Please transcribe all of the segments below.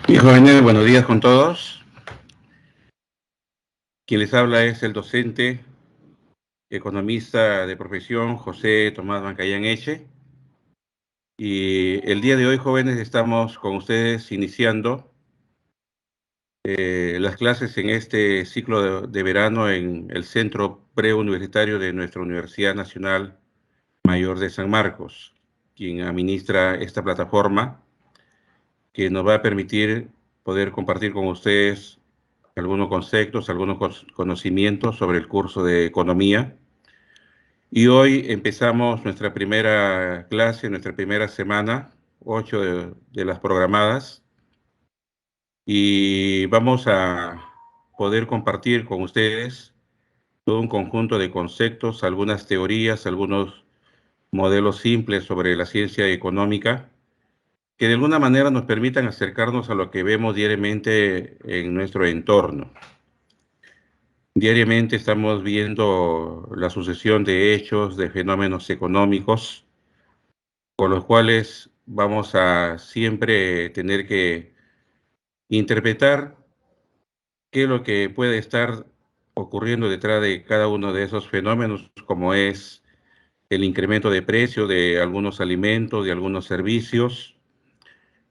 Bien, jóvenes, buenos días con todos. Quien les habla es el docente, economista de profesión, José Tomás Bancayán Eche. Y el día de hoy, jóvenes, estamos con ustedes iniciando las clases en este ciclo de verano en el Centro Preuniversitario de nuestra Universidad Nacional Mayor de San Marcos, quien administra esta plataforma que nos va a permitir poder compartir con ustedes algunos conceptos, algunos conocimientos sobre el curso de economía. Y hoy empezamos nuestra primera clase, nuestra primera semana, 8 de las programadas, y vamos a poder compartir con ustedes todo un conjunto de conceptos, algunas teorías, algunos modelos simples sobre la ciencia económica, que de alguna manera nos permitan acercarnos a lo que vemos diariamente en nuestro entorno. Diariamente estamos viendo la sucesión de hechos, de fenómenos económicos, con los cuales vamos a siempre tener que interpretar qué es lo que puede estar ocurriendo detrás de cada uno de esos fenómenos, como es el incremento de precio de algunos alimentos, de algunos servicios.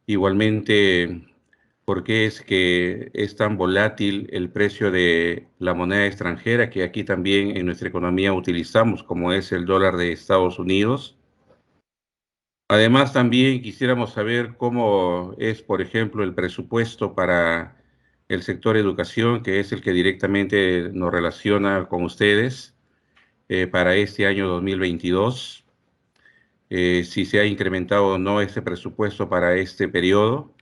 Igualmente, por qué es que es tan volátil el precio de la moneda extranjera que aquí también en nuestra economía utilizamos, como es el dólar de Estados Unidos. Además, también quisiéramos saber cómo es, por ejemplo, el presupuesto para el sector educación, que es el que directamente nos relaciona con ustedes para este año 2022. Si se ha incrementado o no ese presupuesto para este periodo.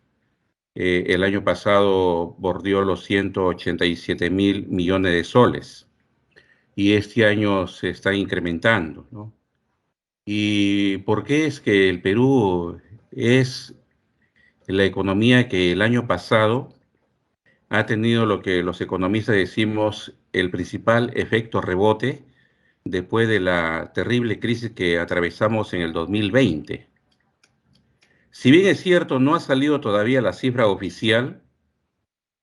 El año pasado bordeó los 187.000 millones de soles y este año se está incrementando, ¿no? ¿Y por qué es que el Perú es la economía que el año pasado ha tenido lo que los economistas decimos el principal efecto rebote después de la terrible crisis que atravesamos en el 2020? Si bien es cierto, no ha salido todavía la cifra oficial,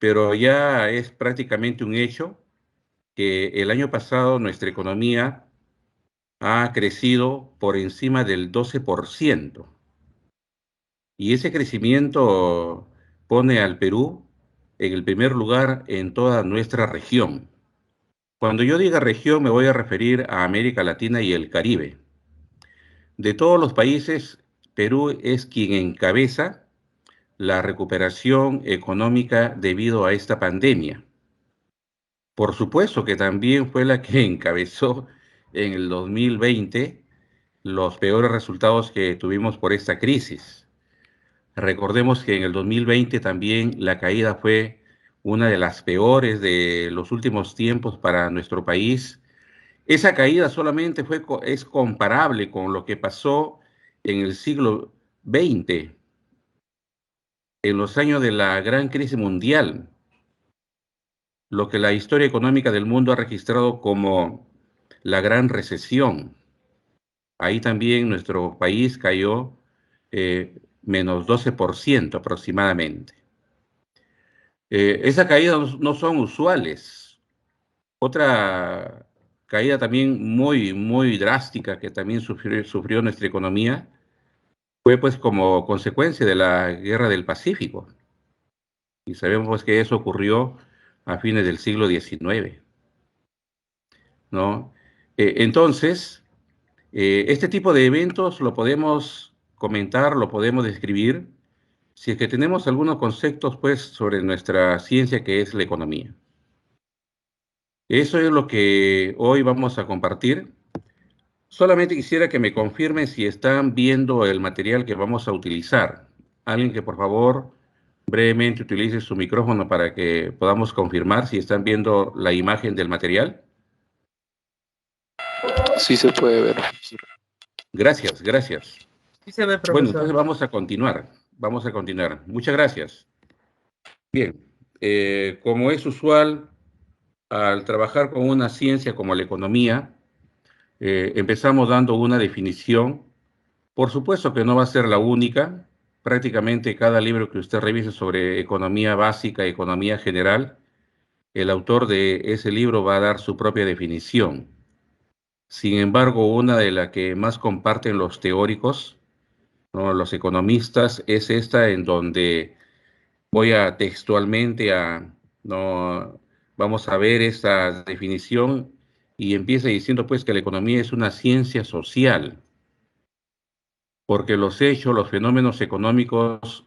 pero ya es prácticamente un hecho que el año pasado nuestra economía ha crecido por encima del 12%. Y ese crecimiento pone al Perú en el primer lugar en toda nuestra región. Cuando yo diga región me voy a referir a América Latina y el Caribe. De todos los países, Perú es quien encabeza la recuperación económica debido a esta pandemia. Por supuesto que también fue la que encabezó en el 2020 los peores resultados que tuvimos por esta crisis. Recordemos que en el 2020 también la caída fue una de las peores de los últimos tiempos para nuestro país. Esa caída solamente es comparable con lo que pasó en el siglo XX, en los años de la gran crisis mundial, lo que la historia económica del mundo ha registrado como la gran recesión. Ahí también nuestro país cayó menos 12% aproximadamente. Esas caídas no son usuales. Otra caída también muy drástica que también sufrió nuestra economía fue pues como consecuencia de la Guerra del Pacífico. Y sabemos pues que eso ocurrió a fines del siglo XIX, ¿no? Entonces, este tipo de eventos lo podemos comentar, lo podemos describir, si es que tenemos algunos conceptos, pues, sobre nuestra ciencia que es la economía. Eso es lo que hoy vamos a compartir. Solamente quisiera que me confirmen si están viendo el material que vamos a utilizar. Alguien que por favor brevemente utilice su micrófono para que podamos confirmar si están viendo la imagen del material. Sí se puede ver. Gracias, gracias. Sí se ve, Bueno, profesor. entonces vamos a continuar. Vamos a continuar. Muchas gracias. Bien, como es usual, al trabajar con una ciencia como la economía, empezamos dando una definición. Por supuesto que no va a ser la única, prácticamente cada libro que usted revise sobre economía básica, economía general, el autor de ese libro va a dar su propia definición. Sin embargo, una de las que más comparten los teóricos, ¿no?, los economistas, es esta en donde voy a textualmente no, vamos a ver esta definición y empieza diciendo pues que la economía es una ciencia social, porque los hechos, los fenómenos económicos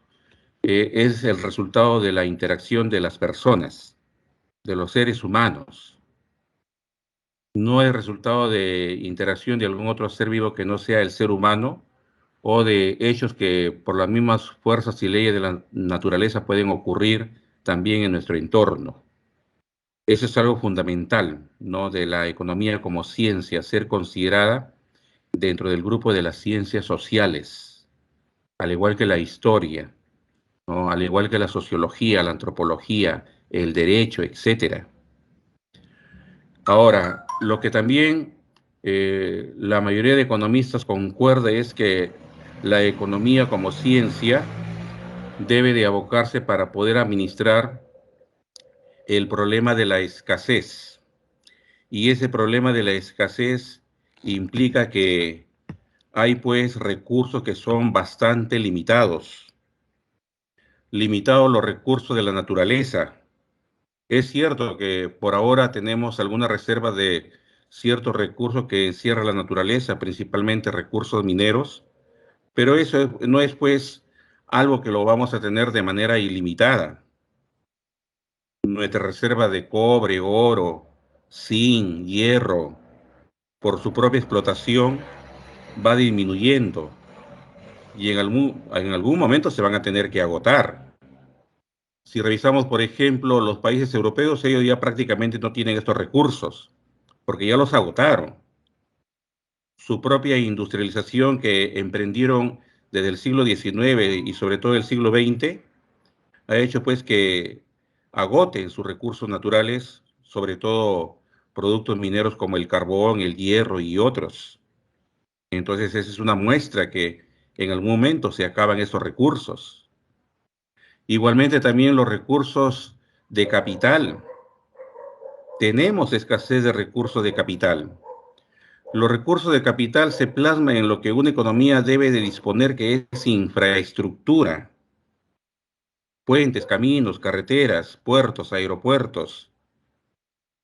es el resultado de la interacción de las personas, de los seres humanos. No es resultado de interacción de algún otro ser vivo que no sea el ser humano o de hechos que por las mismas fuerzas y leyes de la naturaleza pueden ocurrir también en nuestro entorno. Eso es algo fundamental, ¿no?, de la economía como ciencia, ser considerada dentro del grupo de las ciencias sociales, al igual que la historia, ¿no?, al igual que la sociología, la antropología, el derecho, etcétera. Ahora, lo que también la mayoría de economistas concuerda es que la economía como ciencia debe de abocarse para poder administrar el problema de la escasez. Y ese problema de la escasez implica que hay pues recursos que son bastante limitados. Limitados los recursos de la naturaleza. Es cierto que por ahora tenemos algunas reservas de ciertos recursos que encierra la naturaleza, principalmente recursos mineros, pero eso no es pues algo que lo vamos a tener de manera ilimitada. Nuestra reserva de cobre, oro, zinc, hierro, por su propia explotación, va disminuyendo y en algún momento se van a tener que agotar. Si revisamos, por ejemplo, los países europeos, ellos ya prácticamente no tienen estos recursos, porque ya los agotaron. Su propia industrialización que emprendieron desde el siglo XIX y sobre todo el siglo XX, ha hecho pues que agoten sus recursos naturales, sobre todo productos mineros como el carbón, el hierro y otros. Entonces esa es una muestra que en algún momento se acaban esos recursos. Igualmente también los recursos de capital. Tenemos escasez de recursos de capital. Los recursos de capital se plasman en lo que una economía debe de disponer, que es infraestructura. Puentes, caminos, carreteras, puertos, aeropuertos,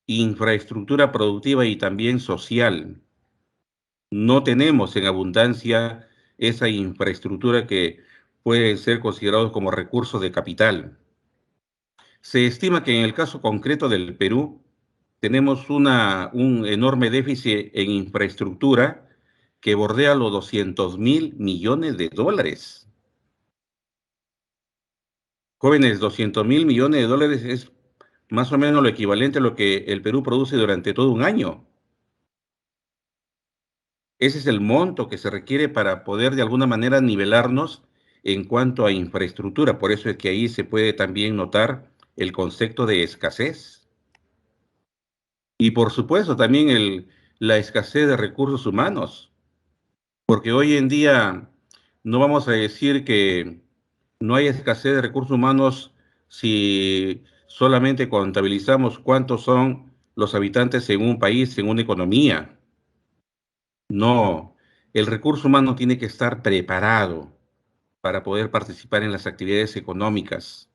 infraestructura productiva y también social. No tenemos en abundancia esa infraestructura que puede ser considerado como recursos de capital. Se estima que en el caso concreto del Perú tenemos un enorme déficit en infraestructura que bordea los 200.000 millones de dólares. Jóvenes, 200.000 millones de dólares es más o menos lo equivalente a lo que el Perú produce durante todo un año. Ese es el monto que se requiere para poder de alguna manera nivelarnos en cuanto a infraestructura. Por eso es que ahí se puede también notar el concepto de escasez. Y por supuesto también la escasez de recursos humanos, porque hoy en día no vamos a decir que no hay escasez de recursos humanos si solamente contabilizamos cuántos son los habitantes en un país, en una economía. No, el recurso humano tiene que estar preparado para poder participar en las actividades económicas.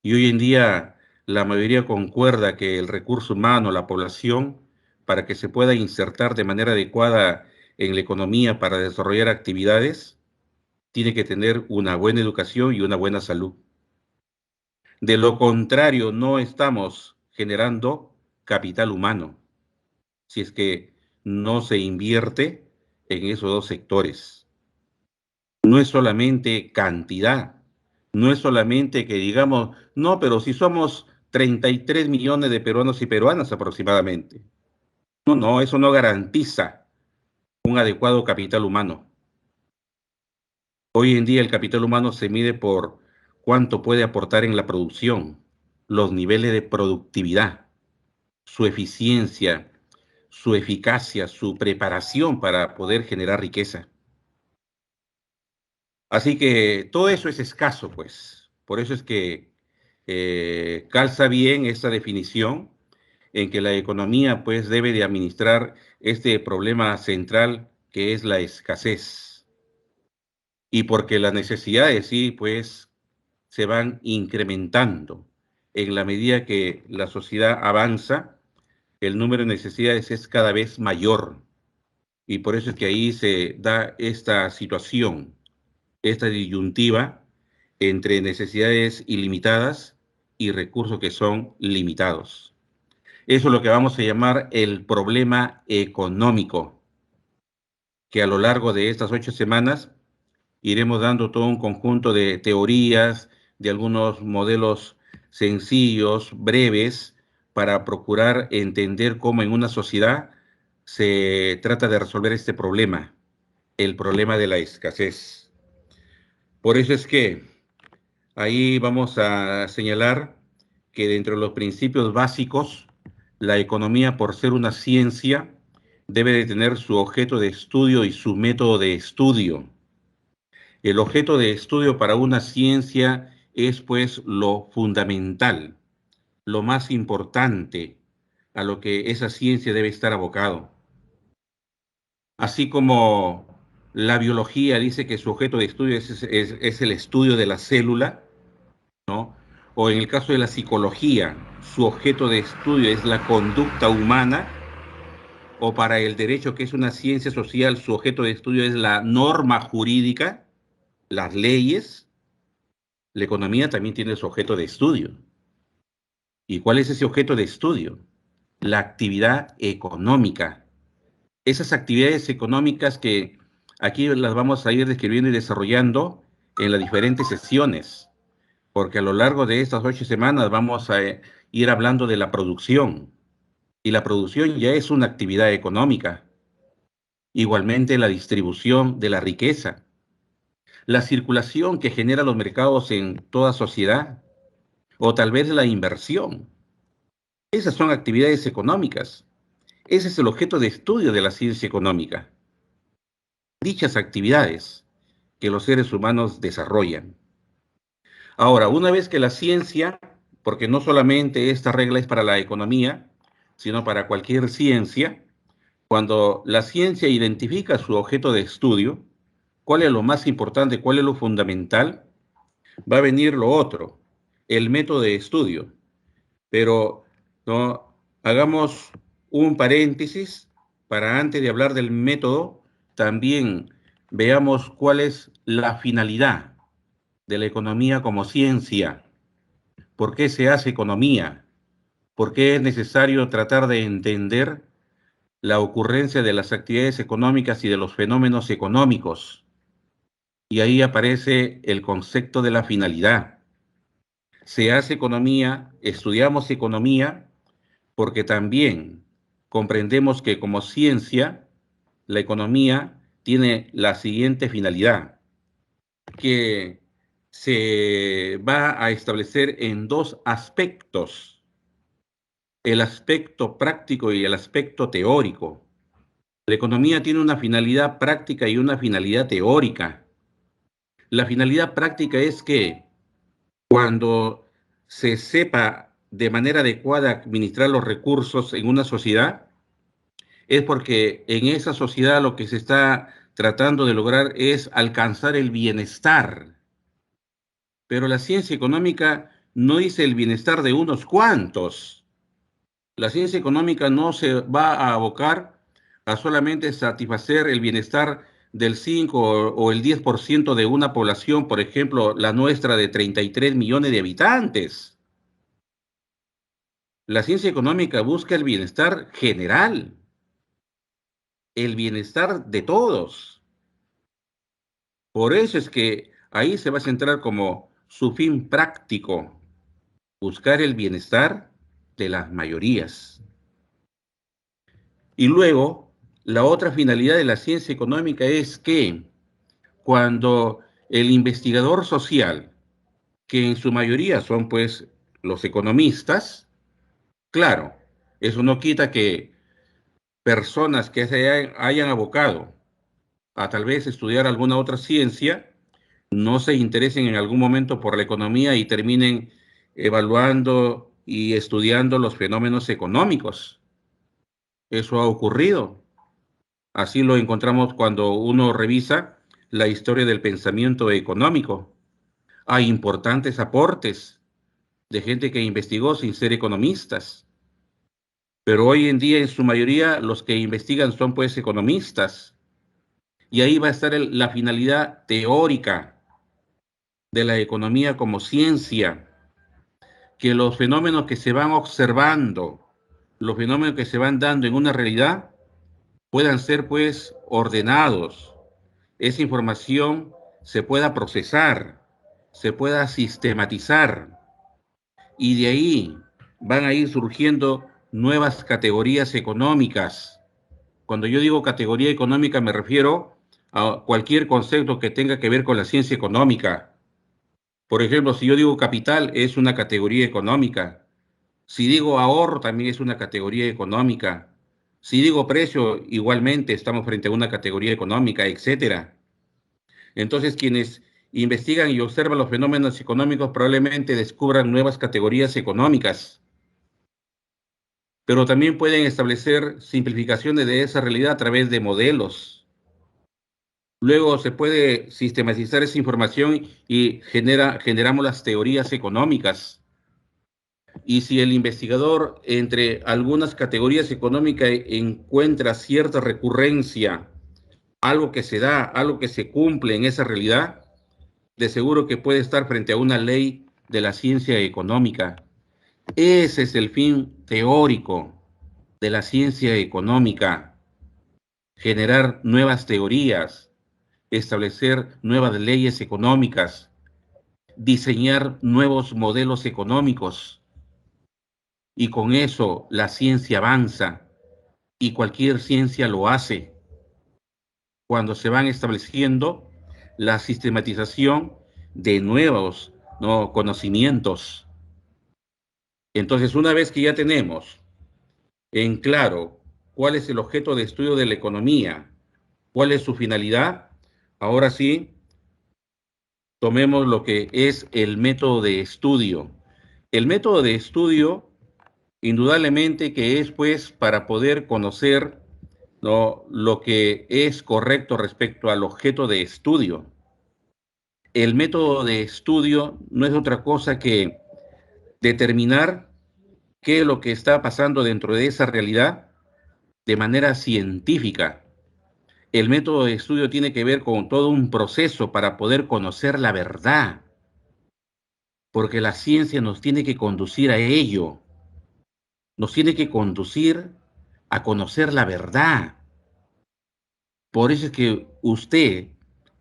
Y hoy en día la mayoría concuerda que el recurso humano, la población, para que se pueda insertar de manera adecuada en la economía para desarrollar actividades, tiene que tener una buena educación y una buena salud. De lo contrario, no estamos generando capital humano si es que no se invierte en esos dos sectores. No es solamente cantidad, no es solamente que digamos, no, pero si somos 33 millones de peruanos y peruanas aproximadamente. No, no, eso no garantiza un adecuado capital humano. Hoy en día el capital humano se mide por cuánto puede aportar en la producción, los niveles de productividad, su eficiencia, su eficacia, su preparación para poder generar riqueza. Así que todo eso es escaso, pues. Por eso es que calza bien esta definición en que la economía, pues, debe de administrar este problema central que es la escasez. Y porque las necesidades, sí, pues, se van incrementando. En la medida que la sociedad avanza, el número de necesidades es cada vez mayor. Y por eso es que ahí se da esta situación, esta disyuntiva entre necesidades ilimitadas y recursos que son limitados. Eso es lo que vamos a llamar el problema económico, que a lo largo de estas 8 semanas iremos dando todo un conjunto de teorías, de algunos modelos sencillos, breves, para procurar entender cómo en una sociedad se trata de resolver este problema, el problema de la escasez. Por eso es que ahí vamos a señalar que dentro de los principios básicos, la economía, por ser una ciencia, debe de tener su objeto de estudio y su método de estudio. El objeto de estudio para una ciencia es pues lo fundamental, lo más importante a lo que esa ciencia debe estar abocado. Así como la biología dice que su objeto de estudio es el estudio de la célula, ¿no? O en el caso de la psicología, su objeto de estudio es la conducta humana, o para el derecho, que es una ciencia social, su objeto de estudio es la norma jurídica, las leyes. La economía también tiene su objeto de estudio. ¿Y cuál es ese objeto de estudio? La actividad económica. Esas actividades económicas que aquí las vamos a ir describiendo y desarrollando en las diferentes sesiones, porque a lo largo de estas 8 semanas vamos a ir hablando de la producción, y la producción ya es una actividad económica. Igualmente la distribución de la riqueza, la circulación que genera los mercados en toda sociedad, o tal vez la inversión. Esas son actividades económicas. Ese es el objeto de estudio de la ciencia económica. Dichas actividades que los seres humanos desarrollan. Ahora, una vez que la ciencia, porque no solamente esta regla es para la economía, sino para cualquier ciencia, cuando la ciencia identifica su objeto de estudio, ¿cuál es lo más importante? ¿Cuál es lo fundamental? Va a venir lo otro, el método de estudio. Pero no hagamos un paréntesis para, antes de hablar del método, también veamos cuál es la finalidad de la economía como ciencia. ¿Por qué se hace economía? ¿Por qué es necesario tratar de entender la ocurrencia de las actividades económicas y de los fenómenos económicos? Y ahí aparece el concepto de la finalidad. Se hace economía, estudiamos economía, porque también comprendemos que como ciencia, la economía tiene la siguiente finalidad, que se va a establecer en dos aspectos: el aspecto práctico y el aspecto teórico. La economía tiene una finalidad práctica y una finalidad teórica. La finalidad práctica es que cuando se sepa de manera adecuada administrar los recursos en una sociedad, es porque en esa sociedad lo que se está tratando de lograr es alcanzar el bienestar. Pero la ciencia económica no dice el bienestar de unos cuantos. La ciencia económica no se va a abocar a solamente satisfacer el bienestar del 5 o el 10% de una población, por ejemplo, la nuestra de 33 millones de habitantes. La ciencia económica busca el bienestar general, el bienestar de todos. Por eso es que ahí se va a centrar como su fin práctico, buscar el bienestar de las mayorías. Y luego, la otra finalidad de la ciencia económica es que cuando el investigador social, que en su mayoría son pues los economistas, claro, eso no quita que personas que se hayan abocado a tal vez estudiar alguna otra ciencia, no se interesen en algún momento por la economía y terminen evaluando y estudiando los fenómenos económicos. Eso ha ocurrido. Así lo encontramos cuando uno revisa la historia del pensamiento económico. Hay importantes aportes de gente que investigó sin ser economistas, pero hoy en día en su mayoría los que investigan son pues economistas, y ahí va a estar la finalidad teórica de la economía como ciencia, que los fenómenos que se van observando, los fenómenos que se van dando en una realidad, puedan ser pues ordenados, esa información se pueda procesar, se pueda sistematizar, y de ahí van a ir surgiendo nuevas categorías económicas. Cuando yo digo categoría económica me refiero a cualquier concepto que tenga que ver con la ciencia económica. Por ejemplo, si yo digo capital, es una categoría económica. Si digo ahorro, también es una categoría económica. Si digo precio, igualmente estamos frente a una categoría económica, etcétera. Entonces, quienes investigan y observan los fenómenos económicos probablemente descubran nuevas categorías económicas, pero también pueden establecer simplificaciones de esa realidad a través de modelos. Luego se puede sistematizar esa información y generamos las teorías económicas. Y si el investigador entre algunas categorías económicas encuentra cierta recurrencia, algo que se da, algo que se cumple en esa realidad, de seguro que puede estar frente a una ley de la ciencia económica. Ese es el fin teórico de la ciencia económica: generar nuevas teorías, establecer nuevas leyes económicas, diseñar nuevos modelos económicos. Y con eso la ciencia avanza, y cualquier ciencia lo hace cuando se van estableciendo la sistematización de nuevos, ¿no?, conocimientos. Entonces, una vez que ya tenemos en claro cuál es el objeto de estudio de la economía, cuál es su finalidad, ahora sí, tomemos lo que es el método de estudio. El método de estudio, indudablemente que es pues para poder conocer, ¿no?, lo que es correcto respecto al objeto de estudio. El método de estudio no es otra cosa que determinar qué es lo que está pasando dentro de esa realidad de manera científica. El método de estudio tiene que ver con todo un proceso para poder conocer la verdad, porque la ciencia nos tiene que conducir a ello, nos tiene que conducir a conocer la verdad. Por eso es que usted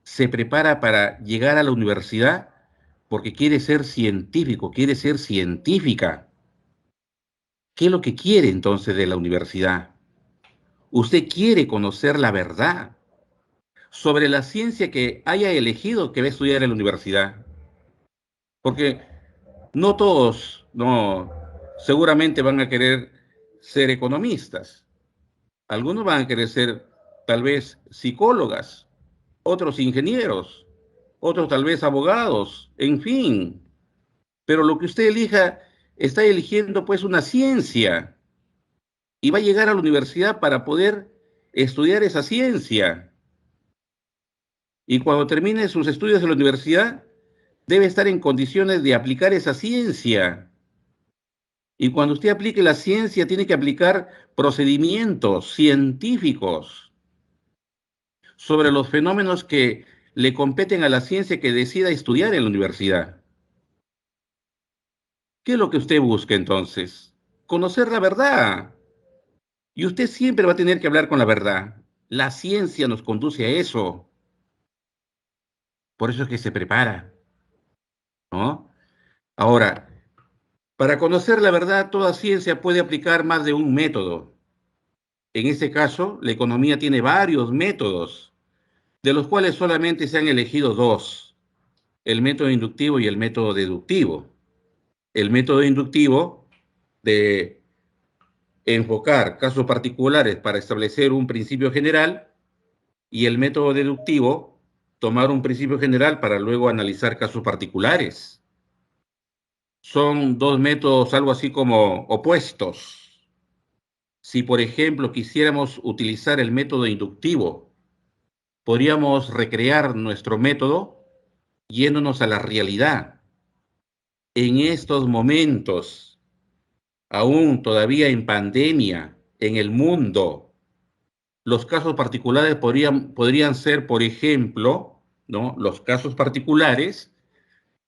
se prepara para llegar a la universidad porque quiere ser científico, quiere ser científica. ¿Qué es lo que quiere entonces de la universidad? Usted quiere conocer la verdad sobre la ciencia que haya elegido que va a estudiar en la universidad. Porque no todos, no, seguramente van a querer ser economistas. Algunos van a querer ser tal vez psicólogas, otros ingenieros, otros tal vez abogados, en fin. Pero lo que usted elija, está eligiendo pues una ciencia, y va a llegar a la universidad para poder estudiar esa ciencia. Y cuando termine sus estudios en la universidad, debe estar en condiciones de aplicar esa ciencia. Y cuando usted aplique la ciencia, tiene que aplicar procedimientos científicos sobre los fenómenos que le competen a la ciencia que decida estudiar en la universidad. ¿Qué es lo que usted busca entonces? Conocer la verdad. Y usted siempre va a tener que hablar con la verdad. La ciencia nos conduce a eso. Por eso es que se prepara, ¿no? Ahora, para conocer la verdad, toda ciencia puede aplicar más de un método. En este caso, la economía tiene varios métodos, de los cuales solamente se han elegido dos: el método inductivo y el método deductivo. El método inductivo, de enfocar casos particulares para establecer un principio general, y el método deductivo, tomar un principio general para luego analizar casos particulares. Son dos métodos algo así como opuestos. Si, por ejemplo, quisiéramos utilizar el método inductivo, podríamos recrear nuestro método yéndonos a la realidad. En estos momentos, aún todavía en pandemia, en el mundo, los casos particulares podrían ser, por ejemplo, ¿no? Los casos particulares,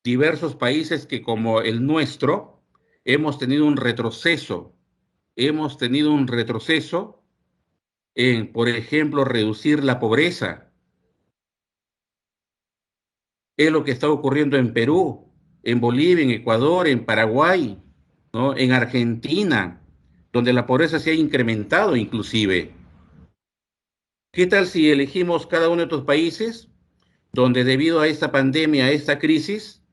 diversos países que como el nuestro, hemos tenido un retroceso. Hemos tenido un retroceso en, por ejemplo, reducir la pobreza. Es lo que está ocurriendo en Perú, en Bolivia, en Ecuador, en Paraguay, ¿no? En Argentina, donde la pobreza se ha incrementado inclusive. ¿Qué tal si elegimos cada uno de estos países donde debido a esta pandemia, a esta crisis,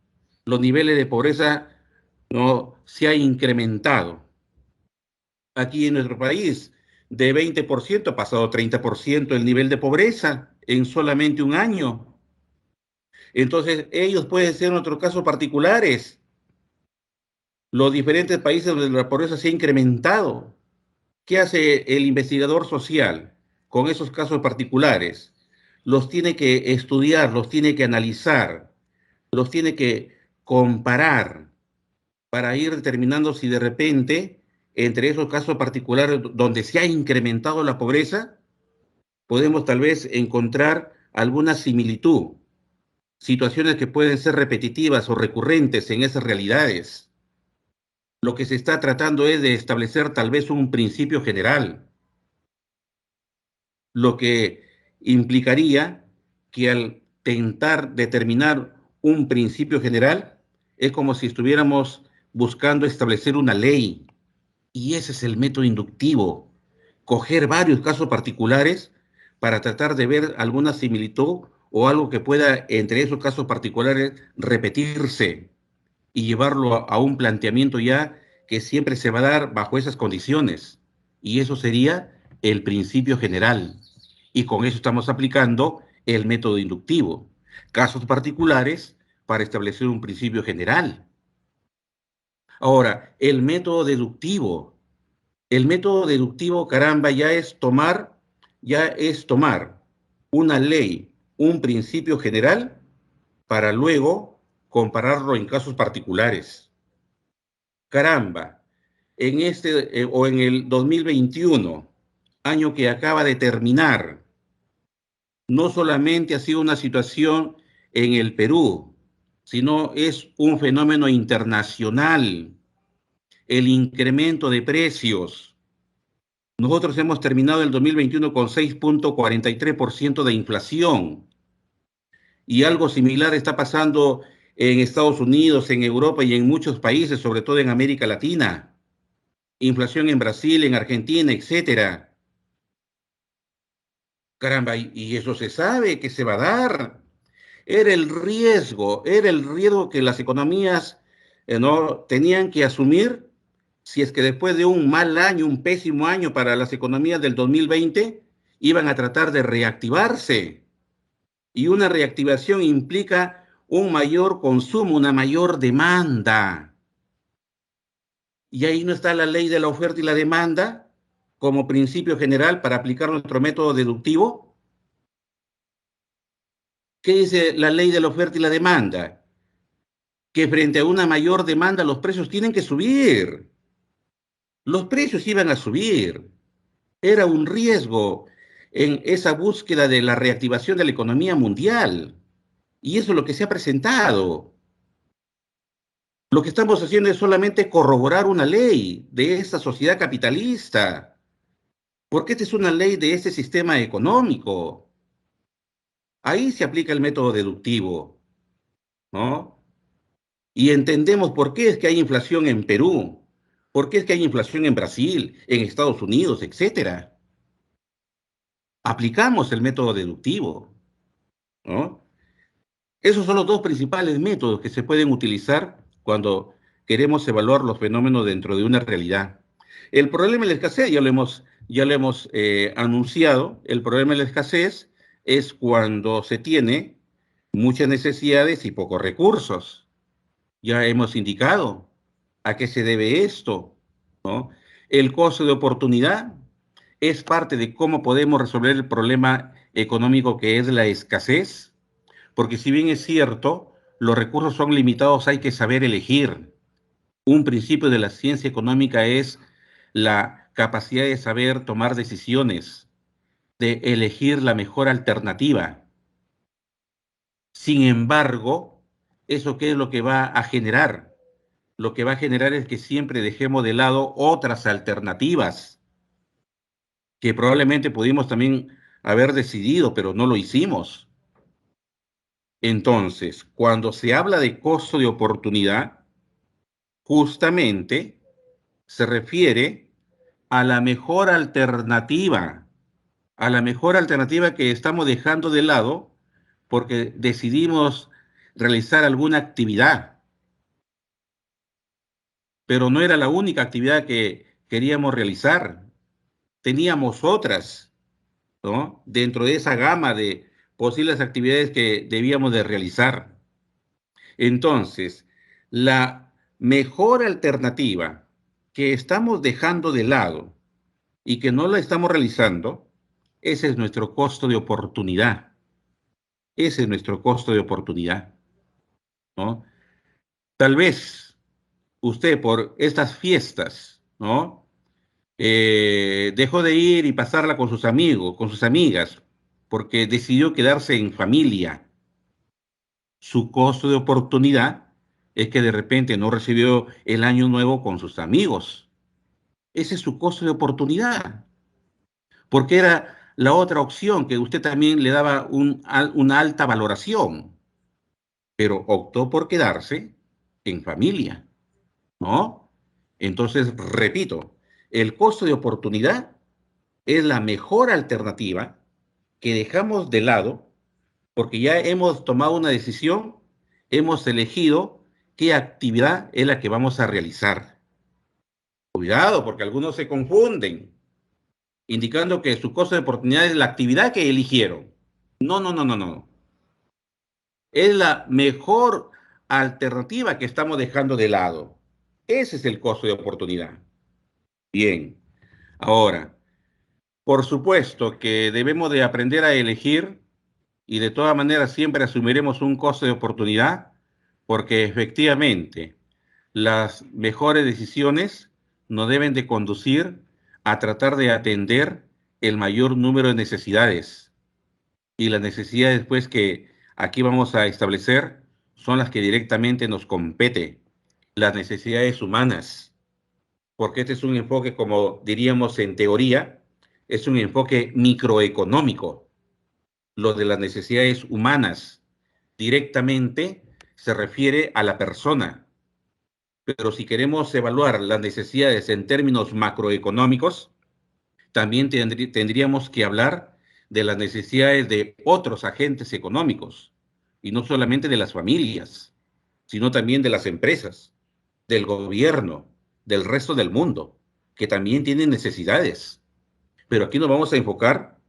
los niveles de pobreza no se ha incrementado? Aquí en nuestro país, de 20% ha pasado a 30% el nivel de pobreza en solamente un año. Entonces, ellos pueden ser en otros casos particulares, los diferentes países donde la pobreza se ha incrementado. ¿Qué hace el investigador social con esos casos particulares? Los tiene que estudiar, los tiene que analizar, los tiene que comparar para ir determinando si de repente entre esos casos particulares donde se ha incrementado la pobreza, podemos tal vez encontrar alguna similitud, situaciones que pueden ser repetitivas o recurrentes en esas realidades. Lo que se está tratando es de establecer tal vez un principio general, lo que implicaría que al tentar determinar un principio general es como si estuviéramos buscando establecer una ley. Y ese es el método inductivo, coger varios casos particulares para tratar de ver alguna similitud o algo que pueda entre esos casos particulares repetirse y llevarlo a un planteamiento ya que siempre se va a dar bajo esas condiciones. Y eso sería el principio general. Y con eso estamos aplicando el método inductivo. Casos particulares para establecer un principio general. Ahora, el método deductivo. El método deductivo, caramba, ya es tomar una ley, un principio general, para luego compararlo en casos particulares. Caramba, en o en el 2021, año que acaba de terminar, no solamente ha sido una situación en el Perú, sino es un fenómeno internacional, el incremento de precios. Nosotros hemos terminado el 2021 con 6,43% de inflación y algo similar está pasando en Estados Unidos, en Europa y en muchos países, sobre todo en América Latina. Inflación en Brasil, en Argentina, etcétera. Caramba, y eso se sabe que se va a dar. Era el riesgo que las economías no tenían que asumir si es que después de un mal año, un pésimo año para las economías del 2020, iban a tratar de reactivarse. Y una reactivación implica un mayor consumo, una mayor demanda. Y ahí no está la ley de la oferta y la demanda como principio general para aplicar nuestro método deductivo. ¿Qué dice la ley de la oferta y la demanda? Que frente a una mayor demanda los precios tienen que subir. Los precios iban a subir. Era un riesgo en esa búsqueda de la reactivación de la economía mundial. Y eso es lo que se ha presentado. Lo que estamos haciendo es solamente corroborar una ley de esta sociedad capitalista, porque esta es una ley de este sistema económico. Ahí se aplica el método deductivo, ¿no? Y entendemos por qué es que hay inflación en Perú, por qué es que hay inflación en Brasil, en Estados Unidos, etcétera. Aplicamos el método deductivo, ¿no? Esos son los dos principales métodos que se pueden utilizar cuando queremos evaluar los fenómenos dentro de una realidad. El problema de la escasez, ya lo hemos anunciado, el problema de la escasez es cuando se tiene muchas necesidades y pocos recursos. Ya hemos indicado a qué se debe esto, ¿no? El costo de oportunidad es parte de cómo podemos resolver el problema económico que es la escasez, porque si bien es cierto, los recursos son limitados, hay que saber elegir. Un principio de la ciencia económica es la capacidad de saber tomar decisiones, de elegir la mejor alternativa. Sin embargo, ¿eso qué es lo que va a generar? Lo que va a generar es que siempre dejemos de lado otras alternativas que probablemente pudimos también haber decidido, pero no lo hicimos. Entonces, cuando se habla de costo de oportunidad, justamente se refiere a la mejor alternativa, a la mejor alternativa que estamos dejando de lado porque decidimos realizar alguna actividad, pero no era la única actividad que queríamos realizar. Teníamos otras, ¿no? Dentro de esa gama de posibles actividades que debíamos de realizar. Entonces, la mejor alternativa que estamos dejando de lado y que no la estamos realizando, ese es nuestro costo de oportunidad. Ese es nuestro costo de oportunidad, ¿no? Tal vez usted por estas fiestas, ¿no? Dejó de ir y pasarla con sus amigos, con sus amigas, porque decidió quedarse en familia. Su costo de oportunidad es que de repente no recibió el año nuevo con sus amigos. Ese es su costo de oportunidad, porque era la otra opción que usted también le daba una alta valoración, pero optó por quedarse en familia, ¿no? Entonces, repito, el costo de oportunidad es la mejor alternativa que dejamos de lado porque ya hemos tomado una decisión, hemos elegido qué actividad es la que vamos a realizar. Cuidado, porque algunos se confunden, indicando que su costo de oportunidad es la actividad que eligieron. No, no, no, no, no. Es la mejor alternativa que estamos dejando de lado. Ese es el costo de oportunidad. Bien, ahora, por supuesto que debemos de aprender a elegir y de todas maneras siempre asumiremos un costo de oportunidad porque efectivamente las mejores decisiones nos deben de conducir a tratar de atender el mayor número de necesidades. Y las necesidades, pues, que aquí vamos a establecer son las que directamente nos compete, las necesidades humanas, porque este es un enfoque, como diríamos en teoría, es un enfoque microeconómico, lo de las necesidades humanas. Directamente se refiere a la persona, pero si queremos evaluar las necesidades en términos macroeconómicos, también tendríamos que hablar de las necesidades de otros agentes económicos, y no solamente de las familias, sino también de las empresas, del gobierno, del resto del mundo, que también tienen necesidades. Pero aquí nos vamos a enfocar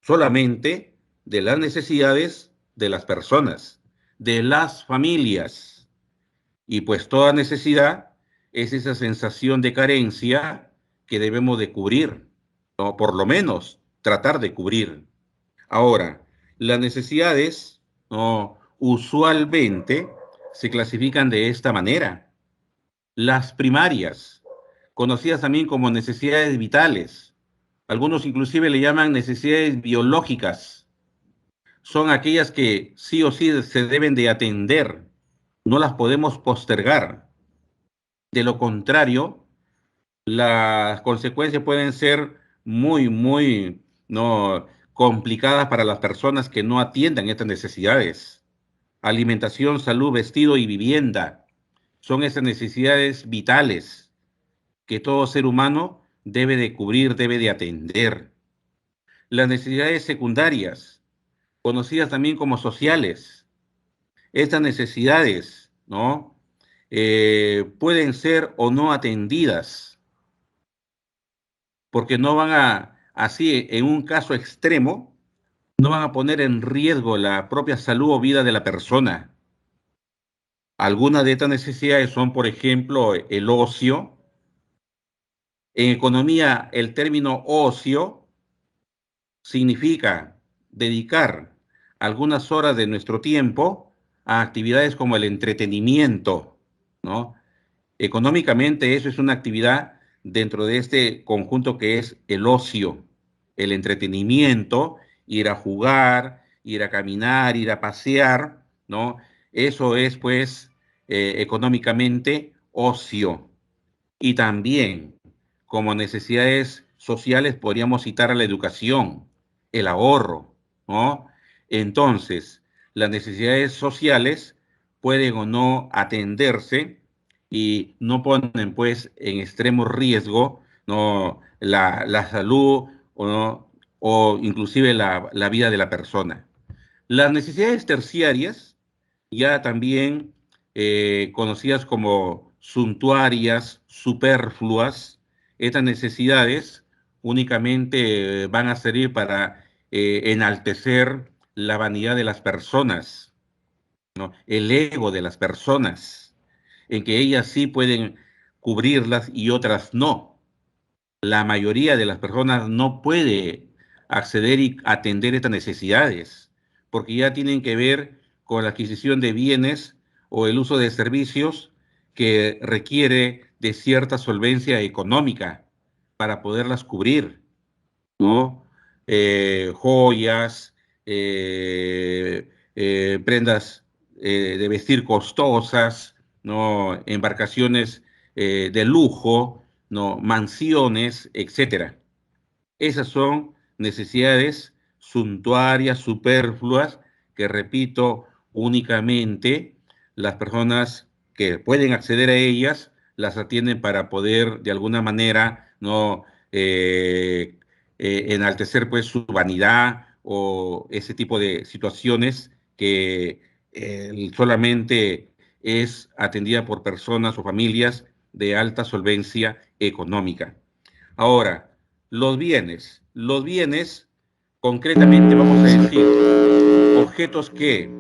solamente de las necesidades de las personas, de las familias. Y pues toda necesidad es esa sensación de carencia que debemos de cubrir, o por lo menos tratar de cubrir. Ahora, las necesidades no, usualmente se clasifican de esta manera. Las primarias, conocidas también como necesidades vitales, algunos inclusive le llaman necesidades biológicas, son aquellas que sí o sí se deben de atender, no las podemos postergar. De lo contrario, las consecuencias pueden ser muy, no, complicadas para las personas que no atiendan estas necesidades. Alimentación, salud, vestido y vivienda son esas necesidades vitales que todo ser humano debe de cubrir, debe de atender. Las necesidades secundarias, conocidas también como sociales, estas necesidades, ¿no? Pueden ser o no atendidas, porque no van a, así, en un caso extremo, no van a poner en riesgo la propia salud o vida de la persona. Algunas de estas necesidades son, por ejemplo, el ocio. En economía, el término ocio significa dedicar algunas horas de nuestro tiempo a actividades como el entretenimiento, ¿no? Económicamente eso es una actividad dentro de este conjunto que es el ocio, el entretenimiento, ir a jugar, ir a caminar, ir a pasear, ¿no? Eso es pues económicamente ocio. Y también como necesidades sociales podríamos citar a la educación, el ahorro, ¿no? Entonces, las necesidades sociales pueden o no atenderse y no ponen pues en extremo riesgo, ¿no? la salud o, ¿no? o inclusive la vida de la persona. Las necesidades terciarias, ya también conocidas como suntuarias, superfluas, estas necesidades únicamente van a servir para enaltecer la vanidad de las personas, ¿no? El ego de las personas, en que ellas sí pueden cubrirlas y otras no. La mayoría de las personas no puede acceder y atender estas necesidades, porque ya tienen que ver con la adquisición de bienes o el uso de servicios que requiere de cierta solvencia económica para poderlas cubrir, ¿no? Joyas, prendas de vestir costosas, ¿no? Embarcaciones de lujo, ¿no? Mansiones, etcétera. Esas son necesidades suntuarias, superfluas, que repito, únicamente las personas que pueden acceder a ellas las atienden para poder de alguna manera no enaltecer pues su vanidad o ese tipo de situaciones que solamente es atendida por personas o familias de alta solvencia económica. Ahora, los bienes, concretamente vamos a decir, objetos que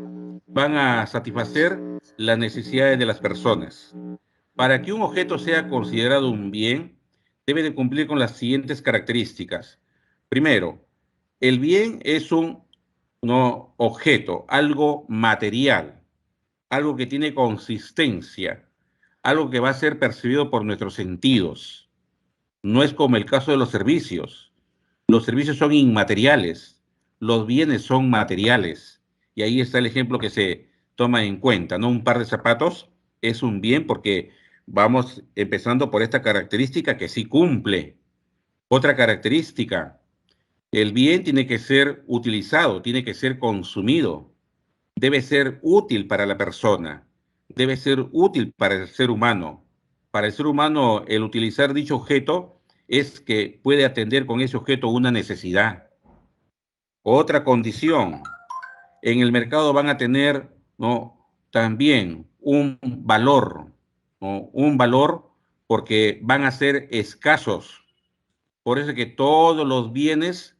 van a satisfacer las necesidades de las personas. Para que un objeto sea considerado un bien, debe de cumplir con las siguientes características. Primero, el bien es un no, objeto, algo material, algo que tiene consistencia, algo que va a ser percibido por nuestros sentidos. No es como el caso de los servicios. Los servicios son inmateriales, los bienes son materiales. Y ahí está el ejemplo que se toma en cuenta, ¿no? Un par de zapatos es un bien porque vamos empezando por esta característica que sí cumple. Otra característica, el bien tiene que ser utilizado, tiene que ser consumido, debe ser útil para la persona, debe ser útil para el ser humano. Para el ser humano, el utilizar dicho objeto es que puede atender con ese objeto una necesidad. Otra condición, en el mercado van a tener, ¿no? También un valor, ¿no? Un valor porque van a ser escasos. Por eso es que todos los bienes,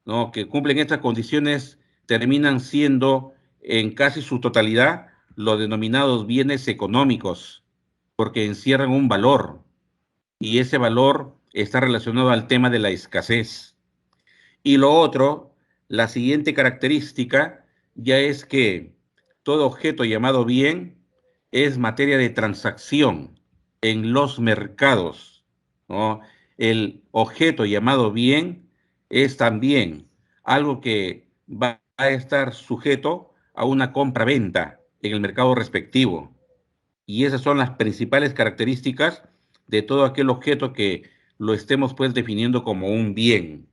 ¿no? que cumplen estas condiciones terminan siendo en casi su totalidad los denominados bienes económicos, porque encierran un valor y ese valor está relacionado al tema de la escasez. Y lo otro, la siguiente característica ya es que todo objeto llamado bien es materia de transacción en los mercados, ¿no? El objeto llamado bien es también algo que va a estar sujeto a una compra-venta en el mercado respectivo. Y esas son las principales características de todo aquel objeto que lo estemos pues definiendo como un bien.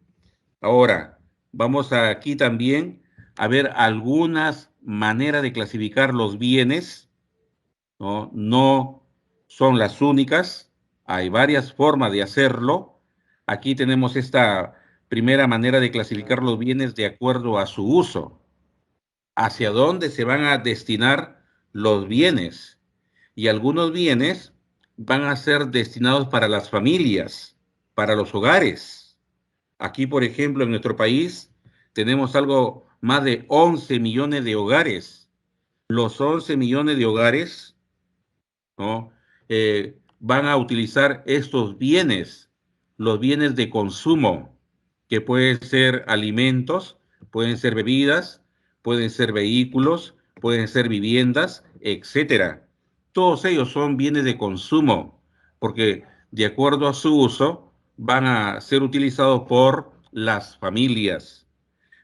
Ahora, vamos aquí también a ver algunas maneras de clasificar los bienes, ¿no? No son las únicas, hay varias formas de hacerlo. Aquí tenemos esta primera manera de clasificar los bienes de acuerdo a su uso, hacia dónde se van a destinar los bienes. Y algunos bienes van a ser destinados para las familias, para los hogares. Aquí, por ejemplo, en nuestro país tenemos algo más de 11 millones de hogares. Los 11 millones de hogares, ¿no? Van a utilizar estos bienes, los bienes de consumo, que pueden ser alimentos, pueden ser bebidas, pueden ser vehículos, pueden ser viviendas, etcétera. Todos ellos son bienes de consumo, porque de acuerdo a su uso van a ser utilizados por las familias.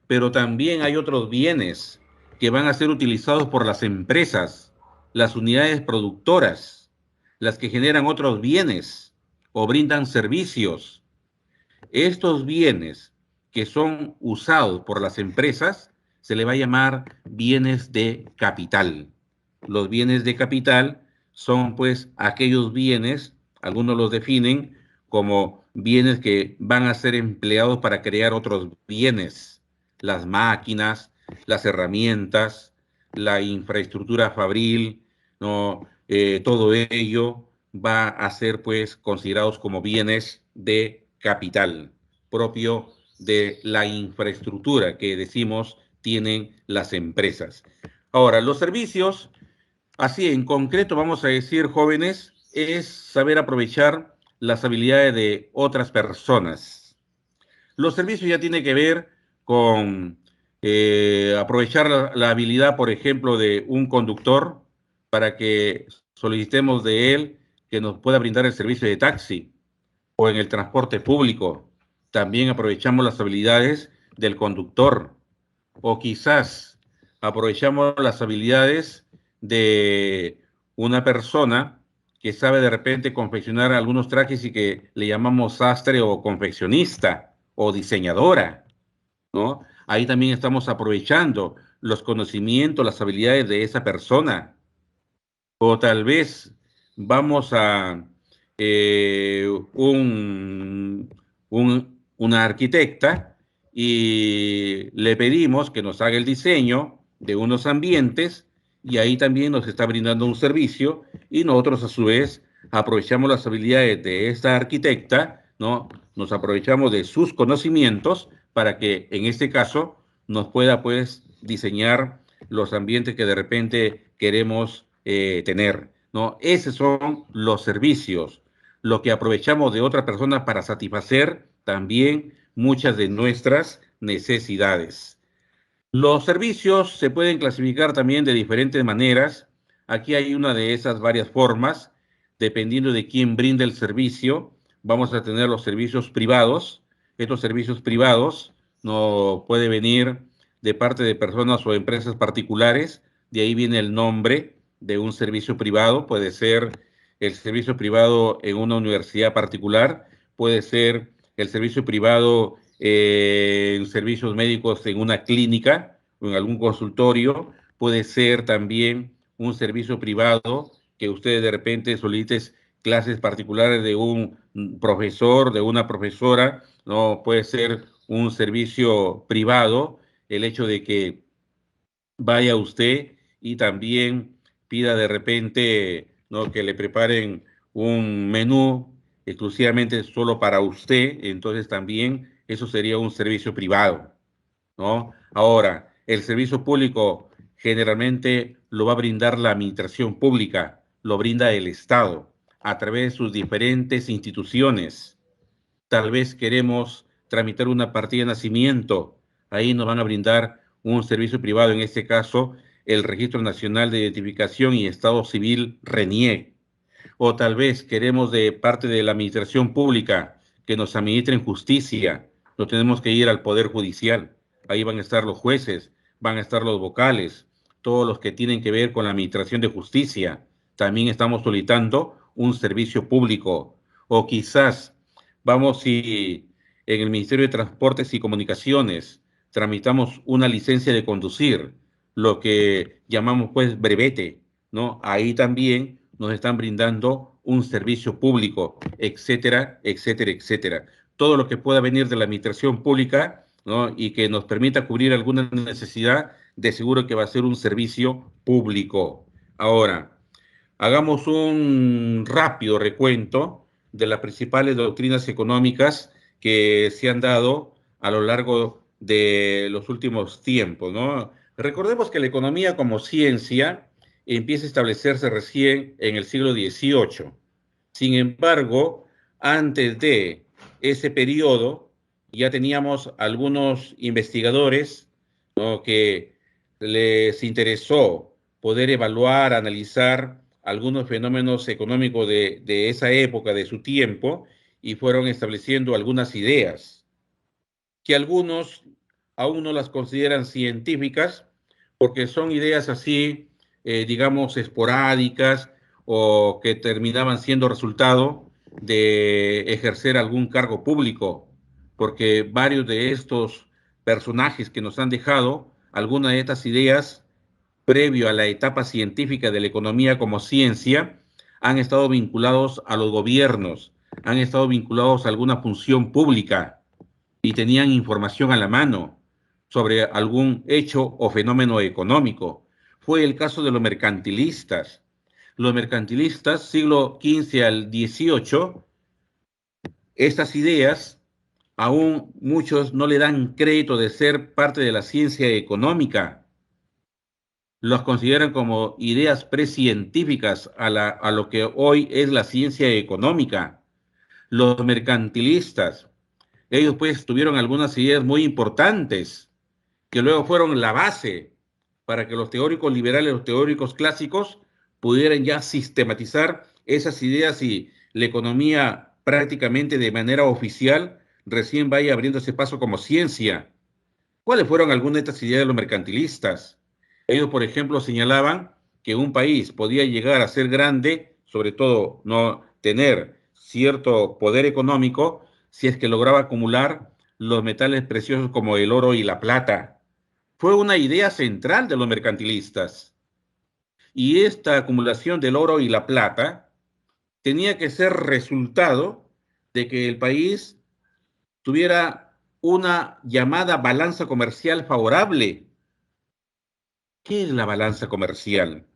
Pero también hay otros bienes que van a ser utilizados por las empresas, las unidades productoras, las que generan otros bienes o brindan servicios. Estos bienes que son usados por las empresas se le va a llamar bienes de capital. Los bienes de capital son pues aquellos bienes, algunos los definen como bienes que van a ser empleados para crear otros bienes, las máquinas, las herramientas, la infraestructura fabril, ¿no? Todo ello va a ser pues considerados como bienes de capital propio de la infraestructura que decimos tienen las empresas. Ahora, los servicios, así en concreto vamos a decir, jóvenes, es saber aprovechar las habilidades de otras personas. Los servicios ya tienen que ver con aprovechar la habilidad, por ejemplo, de un conductor para que solicitemos de él que nos pueda brindar el servicio de taxi o en el transporte público. También aprovechamos las habilidades del conductor o quizás aprovechamos las habilidades de una persona que sabe de repente confeccionar algunos trajes y que le llamamos sastre o confeccionista o diseñadora, ¿no? Ahí también estamos aprovechando los conocimientos, las habilidades de esa persona. O tal vez vamos a una arquitecta y le pedimos que nos haga el diseño de unos ambientes y ahí también nos está brindando un servicio y nosotros a su vez aprovechamos las habilidades de esta arquitecta, ¿no? Nos aprovechamos de sus conocimientos para que en este caso nos pueda pues diseñar los ambientes que de repente queremos tener, ¿no? Esos son los servicios, lo que aprovechamos de otra persona para satisfacer también muchas de nuestras necesidades. Los servicios se pueden clasificar también de diferentes maneras. Aquí hay una de esas varias formas. Dependiendo de quién brinda el servicio, vamos a tener los servicios privados. Estos servicios privados no puede venir de parte de personas o empresas particulares. De ahí viene el nombre de un servicio privado. Puede ser el servicio privado en una universidad particular, puede ser el servicio privado en servicios médicos en una clínica o en algún consultorio, puede ser también un servicio privado que ustedes de repente soliciten clases particulares de un profesor, de una profesora, no puede ser un servicio privado, el hecho de que vaya usted y también pida de repente, ¿no?, que le preparen un menú exclusivamente solo para usted, entonces también eso sería un servicio privado, ¿no? Ahora, el servicio público generalmente lo va a brindar la administración pública, lo brinda el Estado a través de sus diferentes instituciones. Tal vez queremos tramitar una partida de nacimiento, ahí nos van a brindar un servicio privado, en este caso el Registro Nacional de Identificación y Estado Civil RENIEC. O tal vez queremos de parte de la administración pública que nos administren justicia, no tenemos que ir al Poder Judicial, ahí van a estar los jueces, van a estar los vocales, todos los que tienen que ver con la administración de justicia. También estamos solicitando un servicio público. O quizás vamos y en el Ministerio de Transportes y Comunicaciones tramitamos una licencia de conducir, lo que llamamos pues brevete, ¿no? Ahí también nos están brindando un servicio público, etcétera, etcétera, etcétera. Todo lo que pueda venir de la administración pública, ¿no?, y que nos permita cubrir alguna necesidad, de seguro que va a ser un servicio público. Ahora, hagamos un rápido recuento de las principales doctrinas económicas que se han dado a lo largo de los últimos tiempos, ¿no? Recordemos que la economía como ciencia empieza a establecerse recién en el siglo XVIII. Sin embargo, antes de ese periodo, ya teníamos algunos investigadores, ¿no?, que les interesó poder evaluar, analizar algunos fenómenos económicos de esa época, de su tiempo, y fueron estableciendo algunas ideas que algunos aún no las consideran científicas porque son ideas así, digamos, esporádicas o que terminaban siendo resultado de ejercer algún cargo público, porque varios de estos personajes que nos han dejado algunas de estas ideas previo a la etapa científica de la economía como ciencia han estado vinculados a los gobiernos, han estado vinculados a alguna función pública y tenían información a la mano sobre algún hecho o fenómeno económico. Fue el caso de los mercantilistas. Los mercantilistas, siglo XV al XVIII, estas ideas aún muchos no le dan crédito de ser parte de la ciencia económica. Los consideran como ideas precientíficas a lo que hoy es la ciencia económica. Los mercantilistas, ellos pues tuvieron algunas ideas muy importantes que luego fueron la base para que los teóricos liberales, los teóricos clásicos, pudieran ya sistematizar esas ideas y la economía prácticamente de manera oficial recién vaya abriéndose paso como ciencia. ¿Cuáles fueron algunas de estas ideas de los mercantilistas? Ellos, por ejemplo, señalaban que un país podía llegar a ser grande, sobre todo no tener cierto poder económico, si es que lograba acumular los metales preciosos como el oro y la plata. Fue una idea central de los mercantilistas. Y esta acumulación del oro y la plata tenía que ser resultado de que el país tuviera una llamada balanza comercial favorable. ¿Qué es la balanza comercial?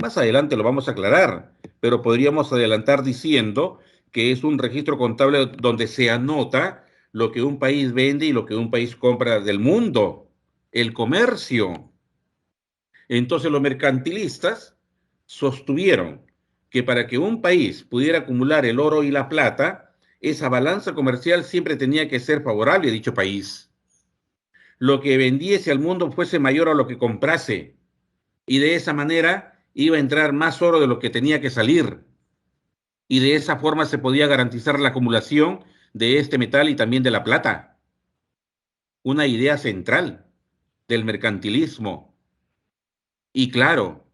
Más adelante lo vamos a aclarar, pero podríamos adelantar diciendo que es un registro contable donde se anota lo que un país vende y lo que un país compra del mundo, el comercio. Entonces los mercantilistas sostuvieron que para que un país pudiera acumular el oro y la plata, esa balanza comercial siempre tenía que ser favorable a dicho país. Lo que vendiese al mundo fuese mayor a lo que comprase, y de esa manera iba a entrar más oro de lo que tenía que salir, y de esa forma se podía garantizar la acumulación de este metal y también de la plata. Una idea central del mercantilismo. Y claro,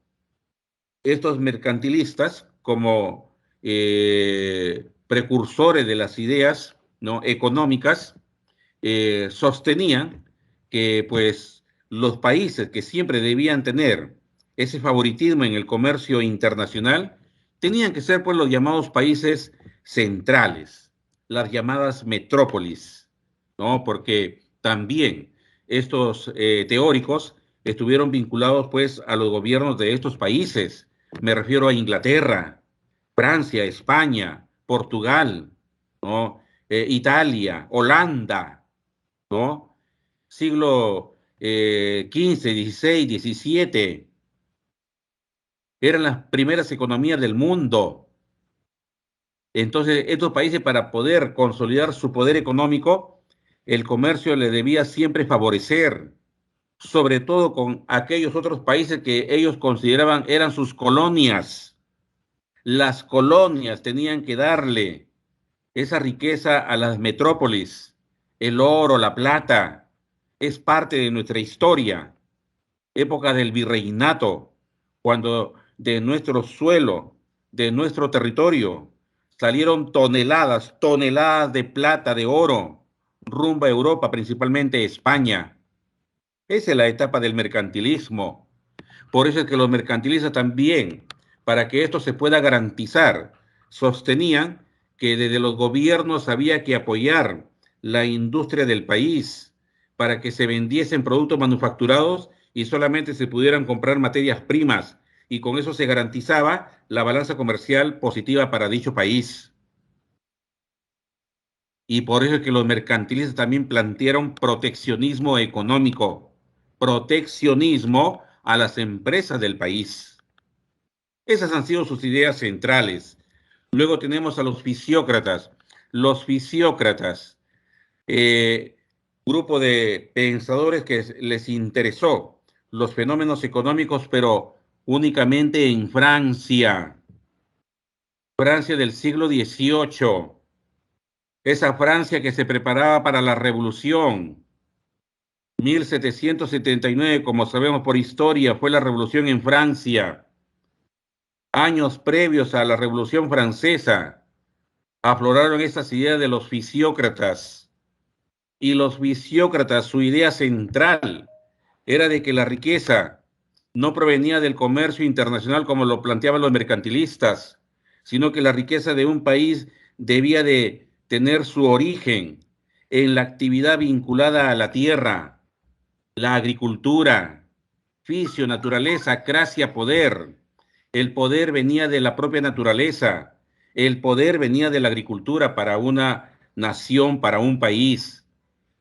estos mercantilistas, como precursores de las ideas, ¿no?, económicas, sostenían que pues los países que siempre debían tener ese favoritismo en el comercio internacional tenían que ser pues los llamados países centrales, las llamadas metrópolis, ¿no? Porque también estos teóricos estuvieron vinculados pues a los gobiernos de estos países. Me refiero a Inglaterra, Francia, España, Portugal, ¿no? Italia, Holanda, ¿no? Siglo XV, XVI, XVII, eran las primeras economías del mundo. Entonces, estos países, para poder consolidar su poder económico, el comercio le debía siempre favorecer, sobre todo con aquellos otros países que ellos consideraban eran sus colonias. Las colonias tenían que darle esa riqueza a las metrópolis, el oro, la plata, es parte de nuestra historia, época del virreinato, cuando de nuestro suelo, de nuestro territorio, salieron toneladas, toneladas de plata, de oro, rumbo a Europa, principalmente España. Esa es la etapa del mercantilismo. Por eso es que los mercantilistas también, para que esto se pueda garantizar, sostenían que desde los gobiernos había que apoyar la industria del país para que se vendiesen productos manufacturados y solamente se pudieran comprar materias primas, y con eso se garantizaba la balanza comercial positiva para dicho país. Y por eso es que los mercantilistas también plantearon proteccionismo económico, proteccionismo a las empresas del país. Esas han sido sus ideas centrales. Luego tenemos a los fisiócratas. Los fisiócratas, eh, grupo de pensadores que les interesó los fenómenos económicos, pero únicamente en Francia, Francia del siglo XVIII, esa Francia que se preparaba para la revolución. 1779, como sabemos por historia, fue la revolución en Francia. Años previos a la Revolución Francesa, afloraron esas ideas de los fisiócratas. Y los fisiócratas, su idea central era de que la riqueza no provenía del comercio internacional como lo planteaban los mercantilistas, sino que la riqueza de un país debía de tener su origen en la actividad vinculada a la tierra, la agricultura, fisio, naturaleza, cracia, poder. El poder venía de la propia naturaleza, el poder venía de la agricultura para una nación, para un país.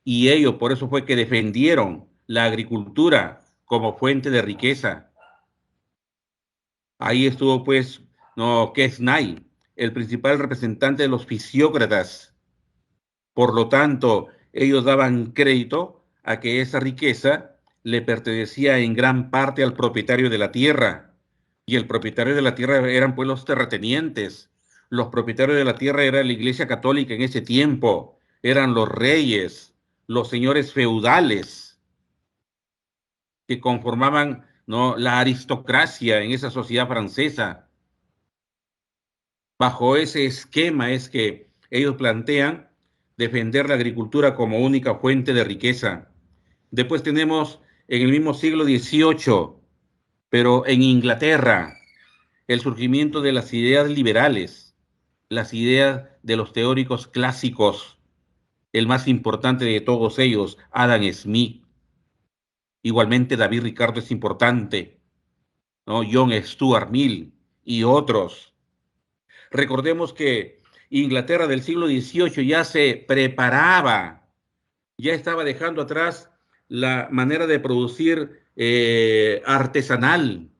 Y ellos por eso fue que defendieron la agricultura como fuente de riqueza. Ahí estuvo pues, no, Quesnay, el principal representante de los fisiócratas. Por lo tanto, ellos daban crédito a que esa riqueza le pertenecía en gran parte al propietario de la tierra. Y el propietario de la tierra eran pues los terratenientes. Los propietarios de la tierra era la Iglesia Católica en ese tiempo, eran los reyes, los señores feudales que conformaban, ¿no?, la aristocracia en esa sociedad francesa. Bajo ese esquema es que ellos plantean defender la agricultura como única fuente de riqueza. Después tenemos en el mismo siglo XVIII, pero en Inglaterra, el surgimiento de las ideas liberales, las ideas de los teóricos clásicos, el más importante de todos ellos, Adam Smith. Igualmente David Ricardo es importante, ¿no? John Stuart Mill y otros. Recordemos que Inglaterra del siglo XVIII ya se preparaba, ya estaba dejando atrás la manera de producir artesanal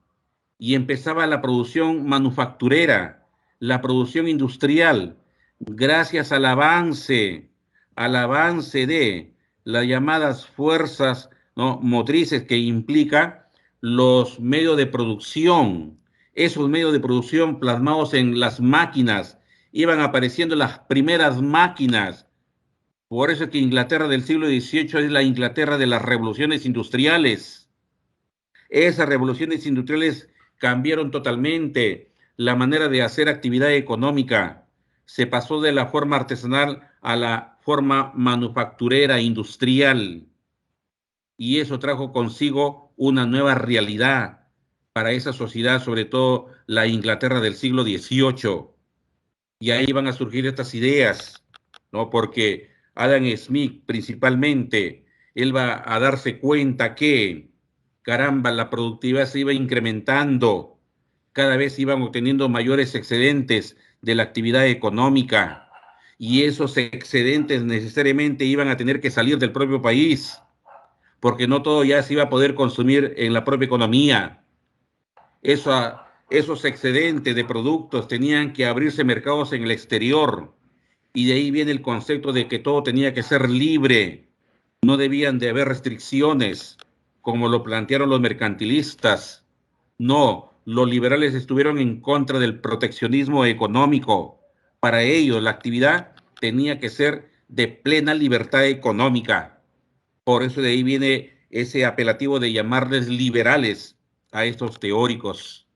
y empezaba la producción manufacturera, la producción industrial, gracias al avance de las llamadas fuerzas, ¿no?, motrices que implica los medios de producción. Esos medios de producción plasmados en las máquinas, iban apareciendo las primeras máquinas. Por eso es que Inglaterra del siglo XVIII es la Inglaterra de las revoluciones industriales. Esas revoluciones industriales cambiaron totalmente la manera de hacer actividad económica. Se pasó de la forma artesanal a la forma manufacturera, industrial. Y eso trajo consigo una nueva realidad para esa sociedad, sobre todo la Inglaterra del siglo XVIII. Y ahí van a surgir estas ideas, ¿no? Porque Adam Smith principalmente, él va a darse cuenta que, caramba, la productividad se iba incrementando, cada vez iban obteniendo mayores excedentes de la actividad económica y esos excedentes necesariamente iban a tener que salir del propio país, porque no todo ya se iba a poder consumir en la propia economía. Esos excedentes de productos tenían que abrirse mercados en el exterior. Y de ahí viene el concepto de que todo tenía que ser libre, no debían de haber restricciones, como lo plantearon los mercantilistas. No, los liberales estuvieron en contra del proteccionismo económico. Para ellos, la actividad tenía que ser de plena libertad económica. Por eso de ahí viene ese apelativo de llamarles liberales a estos teóricos,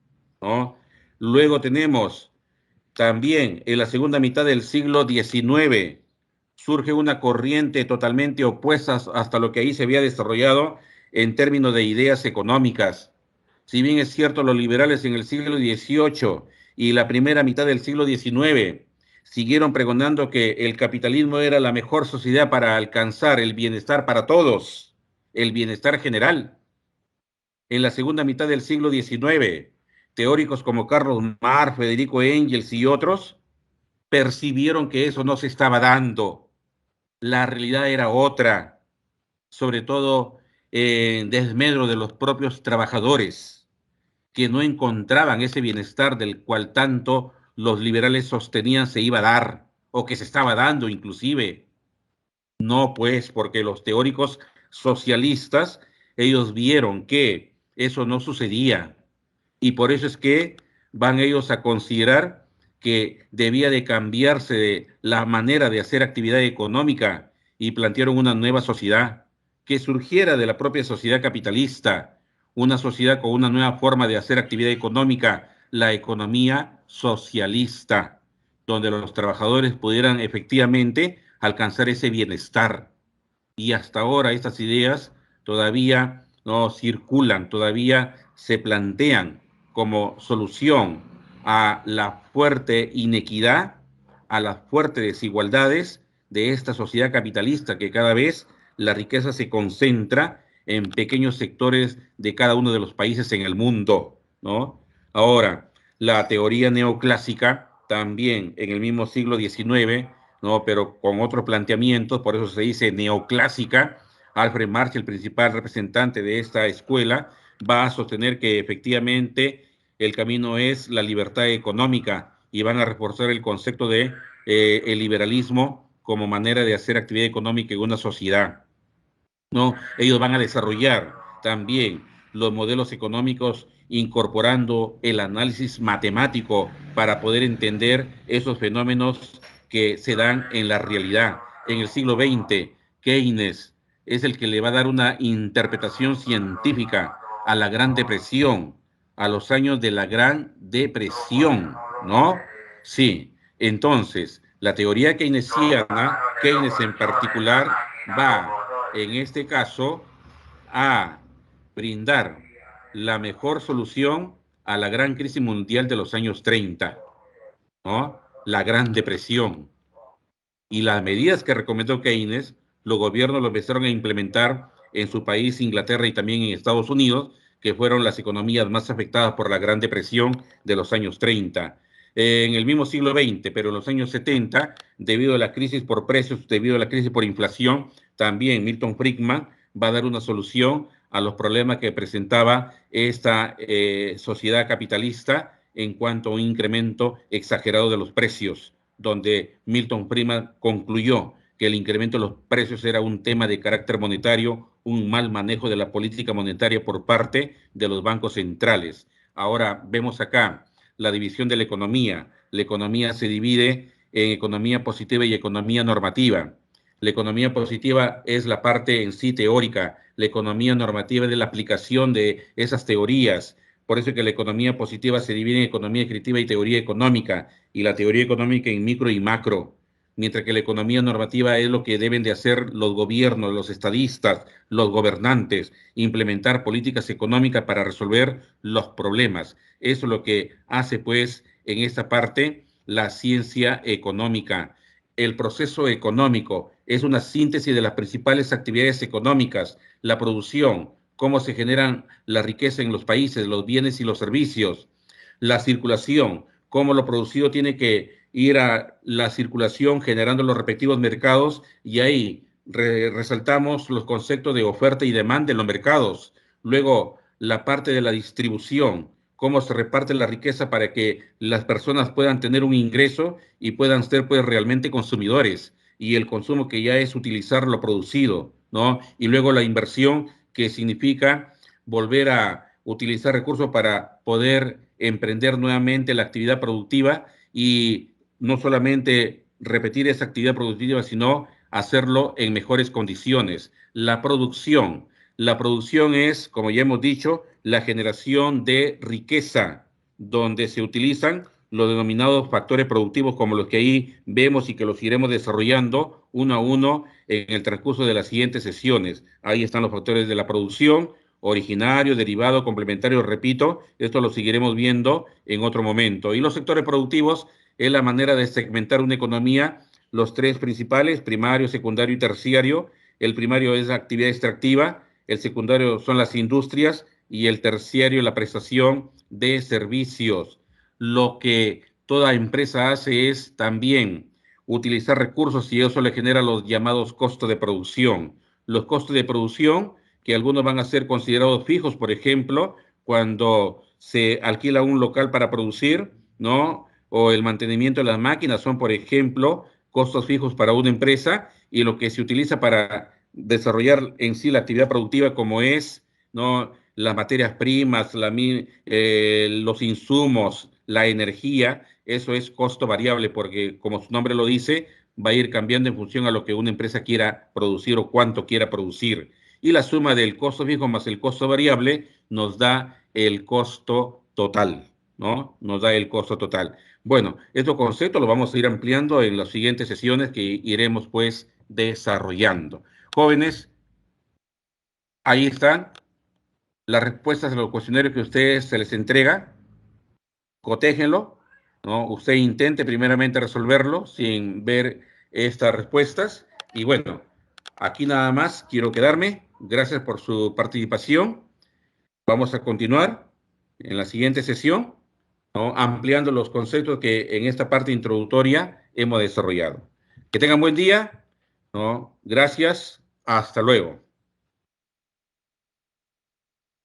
¿no? Luego tenemos también en la segunda mitad del siglo XIX surge una corriente totalmente opuesta hasta lo que ahí se había desarrollado en términos de ideas económicas. Si bien es cierto, los liberales en el siglo XVIII y la primera mitad del siglo XIX siguieron pregonando que el capitalismo era la mejor sociedad para alcanzar el bienestar para todos, el bienestar general. En la segunda mitad del siglo XIX, teóricos como Carlos Marx, Federico Engels y otros percibieron que eso no se estaba dando. La realidad era otra, sobre todo en desmedro de los propios trabajadores, que no encontraban ese bienestar del cual tanto los liberales sostenían se iba a dar, o que se estaba dando inclusive. No, pues, porque los teóricos socialistas, ellos vieron que eso no sucedía, y por eso es que van ellos a considerar que debía de cambiarse la manera de hacer actividad económica y plantearon una nueva sociedad que surgiera de la propia sociedad capitalista, una sociedad con una nueva forma de hacer actividad económica, la economía socialista, donde los trabajadores pudieran efectivamente alcanzar ese bienestar. Y hasta ahora estas ideas todavía no circulan, todavía se plantean como solución a la fuerte inequidad, a las fuertes desigualdades de esta sociedad capitalista, que cada vez la riqueza se concentra en pequeños sectores de cada uno de los países en el mundo, ¿no? Ahora, la teoría neoclásica también en el mismo siglo XIX, ¿no? Pero con otro planteamiento, por eso se dice neoclásica. Alfred Marx, el principal representante de esta escuela, va a sostener que efectivamente el camino es la libertad económica y van a reforzar el concepto de el liberalismo como manera de hacer actividad económica en una sociedad, ¿no? Ellos van a desarrollar también los modelos económicos incorporando el análisis matemático para poder entender esos fenómenos que se dan en la realidad. En el siglo XX, Keynes es el que le va a dar una interpretación científica a la Gran Depresión, a los años de la Gran Depresión, ¿no? Sí, entonces, la teoría keynesiana, Keynes en particular, va en este caso a brindar la mejor solución a la gran crisis mundial de los años 30, ¿no? La Gran Depresión. Y las medidas que recomendó Keynes, los gobiernos lo empezaron a implementar en su país, Inglaterra y también en Estados Unidos, que fueron las economías más afectadas por la Gran Depresión de los años 30. En el mismo siglo XX, pero en los años 70, debido a la crisis por precios, debido a la crisis por inflación, también Milton Friedman va a dar una solución a los problemas que presentaba esta sociedad capitalista en cuanto a un incremento exagerado de los precios, donde Milton Friedman concluyó que el incremento de los precios era un tema de carácter monetario, un mal manejo de la política monetaria por parte de los bancos centrales. Ahora vemos acá la división de la economía. La economía se divide en economía positiva y economía normativa. La economía positiva es la parte en sí teórica, la economía normativa es de la aplicación de esas teorías. Por eso es que la economía positiva se divide en economía descriptiva y teoría económica, y la teoría económica en micro y macro, mientras que la economía normativa es lo que deben de hacer los gobiernos, los estadistas, los gobernantes, implementar políticas económicas para resolver los problemas. Eso es lo que hace, pues, en esta parte la ciencia económica. El proceso económico es una síntesis de las principales actividades económicas, la producción, cómo se generan la riqueza en los países, los bienes y los servicios, la circulación, cómo lo producido tiene que ir a la circulación generando los respectivos mercados, y ahí resaltamos los conceptos de oferta y demanda en los mercados. Luego, la parte de la distribución, cómo se reparte la riqueza para que las personas puedan tener un ingreso y puedan ser pues realmente consumidores, y el consumo que ya es utilizar lo producido, ¿no? Y luego la inversión, que significa volver a utilizar recursos para poder emprender nuevamente la actividad productiva, y no solamente repetir esa actividad productiva, sino hacerlo en mejores condiciones. La producción es, como ya hemos dicho, la generación de riqueza, donde se utilizan los denominados factores productivos como los que ahí vemos y que los iremos desarrollando uno a uno en el transcurso de las siguientes sesiones. Ahí están los factores de la producción, originario, derivado, complementario, repito, esto lo seguiremos viendo en otro momento. Y los sectores productivos es la manera de segmentar una economía, los tres principales, primario, secundario y terciario. El primario es la actividad extractiva, el secundario son las industrias y el terciario la prestación de servicios. Lo que toda empresa hace es también utilizar recursos y eso le genera los llamados costos de producción. Los costos de producción, que algunos van a ser considerados fijos, por ejemplo, cuando se alquila un local para producir, ¿no? O el mantenimiento de las máquinas son, por ejemplo, costos fijos para una empresa y lo que se utiliza para desarrollar en sí la actividad productiva como es, ¿no? Las materias primas, los insumos, la energía, eso es costo variable porque, como su nombre lo dice, va a ir cambiando en función a lo que una empresa quiera producir o cuánto quiera producir. Y la suma del costo fijo más el costo variable nos da el costo total, ¿no? Nos da el costo total. Bueno, estos conceptos los vamos a ir ampliando en las siguientes sesiones que iremos pues desarrollando. Jóvenes, ahí están las respuestas a los cuestionarios que a ustedes se les entrega, cotéjenlo, ¿no? Usted intente primeramente resolverlo sin ver estas respuestas. Y bueno, aquí nada más quiero quedarme. Gracias por su participación. Vamos a continuar en la siguiente sesión, ¿no? Ampliando los conceptos que en esta parte introductoria hemos desarrollado. Que tengan buen día, ¿no? Gracias. Hasta luego.